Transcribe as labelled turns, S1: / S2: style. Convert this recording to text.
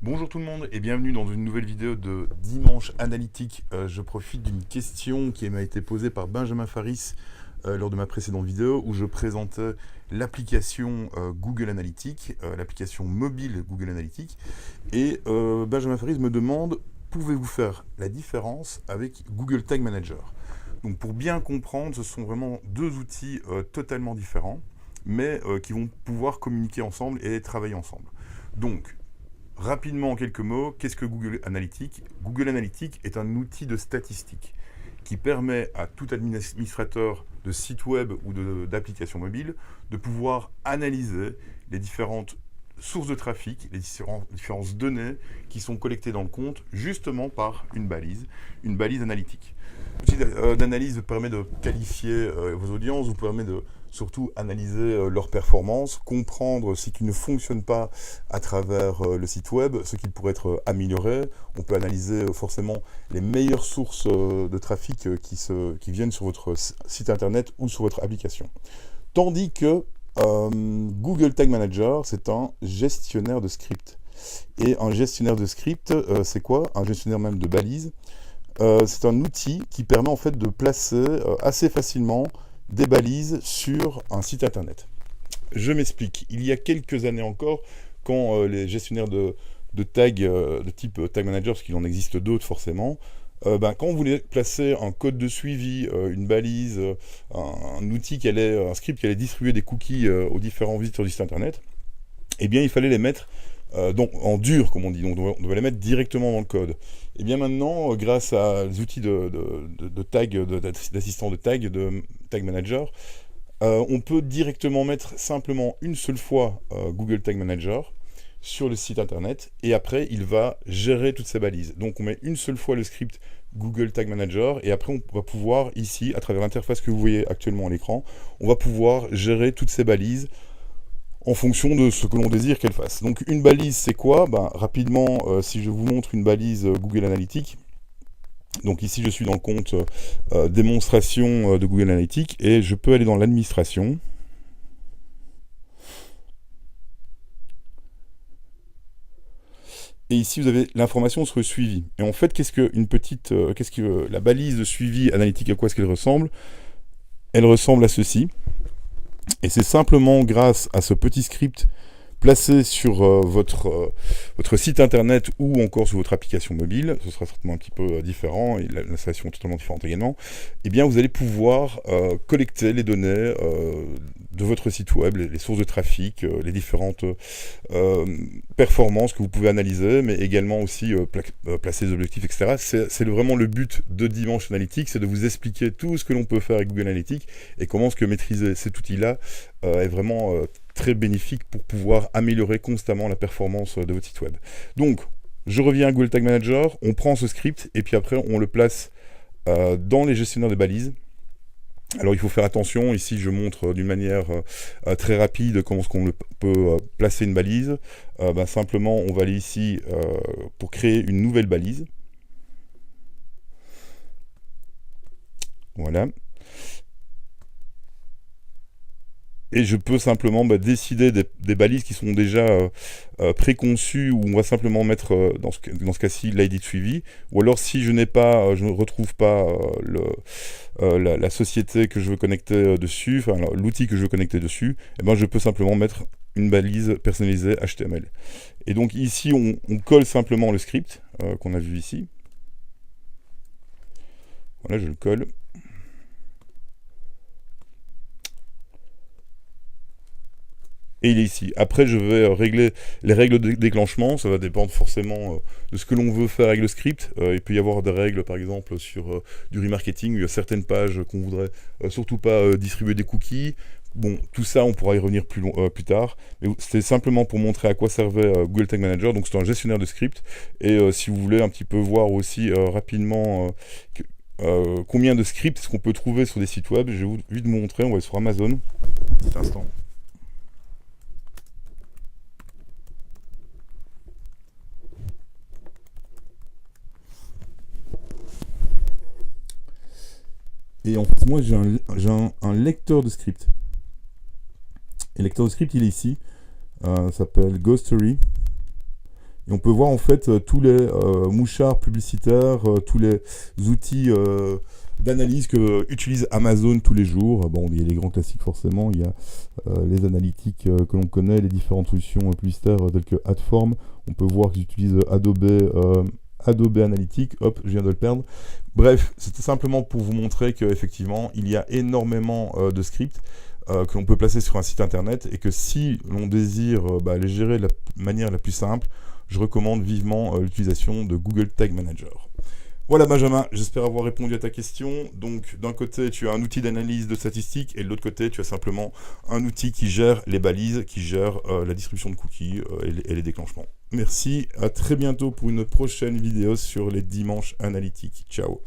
S1: Bonjour tout le monde et bienvenue dans une nouvelle vidéo de Dimanche Analytique. Je profite d'une question qui m'a été posée par Benjamin Faris lors de ma précédente vidéo où je présentais l'application Google Analytics, l'application mobile Google Analytics. Et Benjamin Faris me demande, pouvez-vous faire la différence avec Google Tag Manager? Donc pour bien comprendre, ce sont vraiment deux outils totalement différents, mais qui vont pouvoir communiquer ensemble et travailler ensemble. Donc, rapidement, en quelques mots, qu'est-ce que Google Analytics? Google Analytics est un outil de statistique qui permet à tout administrateur de site web ou d'application mobile de pouvoir analyser les différentes sources de trafic, les différentes données qui sont collectées dans le compte justement par une balise analytique. L'outil d'analyse permet de qualifier vos audiences, vous permet de surtout analyser leur performance, comprendre ce qui ne fonctionne pas à travers le site web, ce qui pourrait être amélioré. On peut analyser forcément les meilleures sources de trafic qui viennent sur votre site internet ou sur votre application. Tandis que Google Tag Manager, c'est un gestionnaire de script. Et un gestionnaire de script, c'est quoi? Un gestionnaire même de balises. C'est un outil qui permet en fait de placer assez facilement des balises sur un site internet. Je m'explique. Il y a quelques années encore, quand les gestionnaires de tags de type Tag Manager, parce qu'il en existe d'autres forcément, quand on voulait placer un code de suivi, une balise, un outil un script qui allait distribuer des cookies aux différents visiteurs du site internet, eh bien il fallait les mettre donc en dur, comme on dit, donc on devait les mettre directement dans le code. Et bien maintenant, grâce à des outils de tag, d'assistants de tag, de Tag Manager, on peut directement mettre simplement une seule fois Google Tag Manager sur le site internet, et après il va gérer toutes ces balises. Donc on met une seule fois le script Google Tag Manager, et après on va pouvoir ici, à travers l'interface que vous voyez actuellement à l'écran, on va pouvoir gérer toutes ces balises en fonction de ce que l'on désire qu'elle fasse. Donc une balise, c'est quoi? Rapidement, si je vous montre une balise Google Analytics, donc ici je suis dans le compte démonstration de Google Analytics, et je peux aller dans l'administration. Et ici, vous avez l'information sur le suivi. Et en fait, qu'est-ce que la balise de suivi analytique, à quoi est-ce qu'elle ressemble? Elle ressemble à ceci. Et c'est simplement grâce à ce petit script placé sur votre site internet ou encore sur votre application mobile, ce sera certainement un petit peu différent, et l'installation est totalement différente également, et bien vous allez pouvoir collecter les données de votre site web, les sources de trafic, les différentes performances que vous pouvez analyser, mais également aussi placer des objectifs, etc. C'est vraiment le but de Dimanche Analytique, c'est de vous expliquer tout ce que l'on peut faire avec Google Analytics et comment est-ce que maîtriser cet outil-là est vraiment très bénéfique pour pouvoir améliorer constamment la performance de votre site web. Donc, je reviens à Google Tag Manager, on prend ce script et puis après on le place dans les gestionnaires de balises. Alors il faut faire attention, ici je montre d'une manière très rapide comment est-ce qu'on peut placer une balise. Simplement on va aller ici pour créer une nouvelle balise. Voilà. Et je peux simplement décider des balises qui sont déjà préconçues, où on va simplement mettre, dans ce cas-ci, l'ID de suivi. Ou alors, si je ne retrouve pas la société que je veux connecter dessus, enfin l'outil que je veux connecter dessus, je peux simplement mettre une balise personnalisée HTML. Et donc ici, on colle simplement le script qu'on a vu ici. Voilà, je le colle. Et il est ici. Après, je vais régler les règles de déclenchement. Ça va dépendre forcément de ce que l'on veut faire avec le script. Il peut y avoir des règles, par exemple, sur du remarketing. Il y a certaines pages qu'on voudrait surtout pas distribuer des cookies. Bon, tout ça, on pourra y revenir plus tard. Mais c'était simplement pour montrer à quoi servait Google Tag Manager. Donc, c'est un gestionnaire de script. Et si vous voulez un petit peu voir aussi rapidement combien de scripts est-ce qu'on peut trouver sur des sites web, je vais vous vite montrer. On va aller sur Amazon. Petit instant. Et en fait, moi, j'ai un lecteur de script. Et le lecteur de script, il est ici. Ça s'appelle Ghostery. Et on peut voir en fait tous les mouchards publicitaires, tous les outils d'analyse que utilise Amazon tous les jours. Bon, il y a les grands classiques forcément, il y a les analytiques que l'on connaît, les différentes solutions publicitaires telles que Adform. On peut voir qu'ils utilisent Adobe Analytics. Hop, je viens de le perdre. Bref, c'était simplement pour vous montrer qu'effectivement, il y a énormément de scripts que l'on peut placer sur un site internet et que si l'on désire les gérer de la manière la plus simple, je recommande vivement l'utilisation de Google Tag Manager. Voilà Benjamin, j'espère avoir répondu à ta question. Donc d'un côté tu as un outil d'analyse de statistiques et de l'autre côté tu as simplement un outil qui gère les balises, qui gère la distribution de cookies et les déclenchements. Merci, à très bientôt pour une prochaine vidéo sur les dimanches analytiques. Ciao.